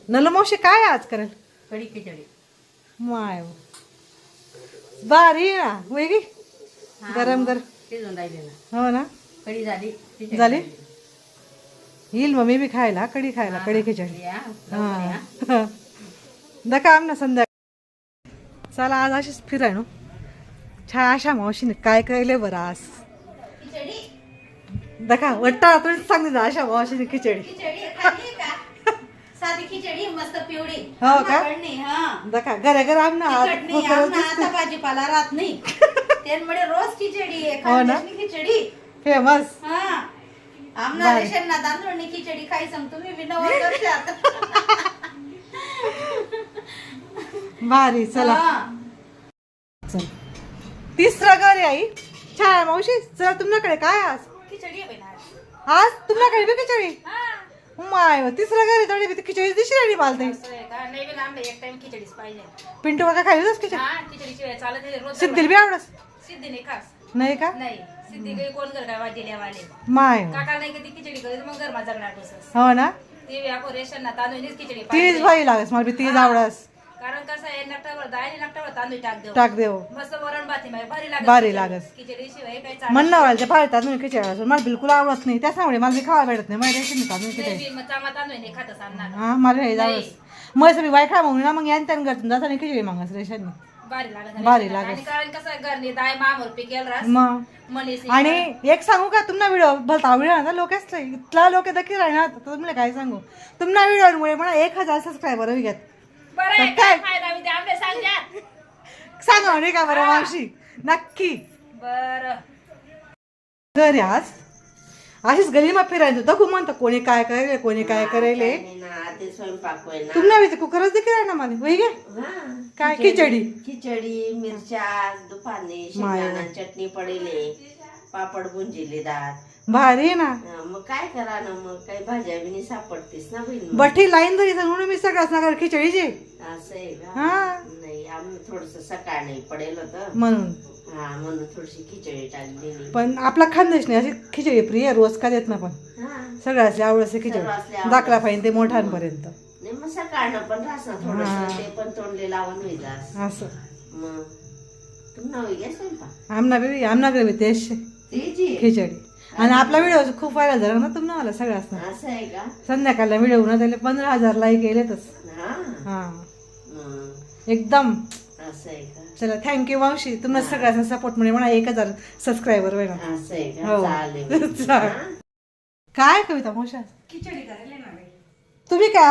नलू मावशी काय आज करेल? कढी खिचडी. माय बारी ना वेगळी गरम गरम शिजून राहिली ना. हो ना. कढी झाली. खिचडी झाली? येईल मग मी बी खायला कढी खायला कढी खिचडी. या, लवकर या. हा दका आमना संध्याकाळी. चला आज अशीच फिराय ना छान अशा मावशीने काय केले बरं आज. दका वट्टा तुम्ही सांगितलं अशा मावशीने खिचडी. खिचडी खाल्ली का? साधी खिचडी मस्त पिवळी. हो का? आमच्याकडे हा. दका घरा घरा आमना तिखट नाही, आमना आता भाजीपाला राहत नाही. त्यामुळे रोज खिचडी आहे. हो ना? खानदेशी खिचडी. फेमस. हा. आमना भारी. रेशन ना तांदूळनी खिचडी खाई सांग तुम्ही बी 90 वर्षात. भारी चला. हा. चल तिसरा घर आहे आई. छान मावशी चला तुमच्याकडे काय आज? खिचडी आहे बाई आज. आज तुमच्याकडे बी खिचडी? हा. माय तिसरा घर आहे तरी बी खिचडी दिसली आणि मालते. असं आहे का? नाही बी आमला एक टाइम खिचडीच पाहिजे. पिंटू काका खायलाच खिचडी? हा, खिचडीशिवाय चालत नाही रोज. सिद्धीला बी आवडस सिद्धी नाही खास. नाही का? नाही सिद्धी काही कोण कर काय दिल्यावाले. माय काका नाही कधी खिचडी करत मग गरमा जगणार बसस. हो ना. ते बी आपण रेशन ना तांदूळनीच खिचडी तीच पाहिजे. भाई लागस मला बी तीच आवडस. कारण कसं आहे नकटावर दाळी नकटावर तांदूळ टाक देऊ. टाक देव मस्त वरण भाती माय भारी लागत. भारी लागस. खिचडी शिवाय काही चालत म्हणणं व्हायला भारतात मी खिचडी असं मला बिलकुल आवडत नाही त्याच्यामुळे मला बी खावा भेटत नाही मला रेशन तांदूळ नाही खिचडी. बी, मग चांगला तांदूळ नाही खात सांगणार. हा मला हे जावंच मग सगळी वायखा म्हणून ना मग यान त्यान घरतून जाताना खिचडी मागस रेशन भारी लागत. भारी लागत. आणि कारण कसं आहे, घरनी दाय मामूर पिकेल रास मग. मनीस आणि एक सांगू का तुमना व्हिडिओ भलता व्हिडिओ ना लोक इतला लोक देखील आहे ना तुम्हाला काय सांगू तुमना व्हिडिओमुळे मला 1000 सबस्क्रायबर होई घेत. बरं आहे, काय? काय फायदा मी ते आमले सांगा. सांगा नाही का बरं मावशी नक्की. बरं घरी आज अशीच गलीमा फिरायचं तर खूप म्हणतं कोणी काय करायले कोणी काय करायले. ते स्वयंपाक होय ना. तुम्हाला विचार कुकरच देखील आहे ना मला वही घे हा. काय खिचडी खिचडी मिरच्या दुपारने शेंगदाणा चटणी पडेले पापड बुंजिले दात. भारी आहे ना. मग काय करा ना मग काही भाज्या बिनी सापडतेस ना बहीण मग. बठी लाईन धरी म्हणून मी सगळ्याच ना खिचडीची असं आहे का? हा. नाही आम्ही थोडस सकाळ नाही पडेल होतं म्हणून. हा म्हणून थोडीशी खिचडी टाकली. पण आपला खानदेश नाही अशी खिचडी प्रिय रोज का देत ना पण हा सगळ्याची आवडते खिचडी सर्वांसले आवडते. दाखला पाहिजे ते मोठ्यांपर्यंत नाही मग सकाळनं पण रास ना थोडस ते पण तोंडले लावून होईजास. असं. मग तुम्ही नवी घ्या स्वयंपाक आमना घरी तेच तेची खिचडी. आणि आपला व्हिडिओ खूप व्हायरल झाला ना तुम्हाला मला सगळ्याच असं आहे का? संध्याकाळला व्हिडिओ ना त्याला 15,000 लाईक गेलेतच. हा हा मग एकदम. असं आहे का? चला थँक्यू मावशी तुम्हाला सगळ्यांचा सपोर्ट मुळे म्हणा 1000 सबस्क्रायबर होईल. असं आहे हो. का? चालेल. चालेल. काय कविता मावशी खिचडी करायला ना बाई. तुम्ही काय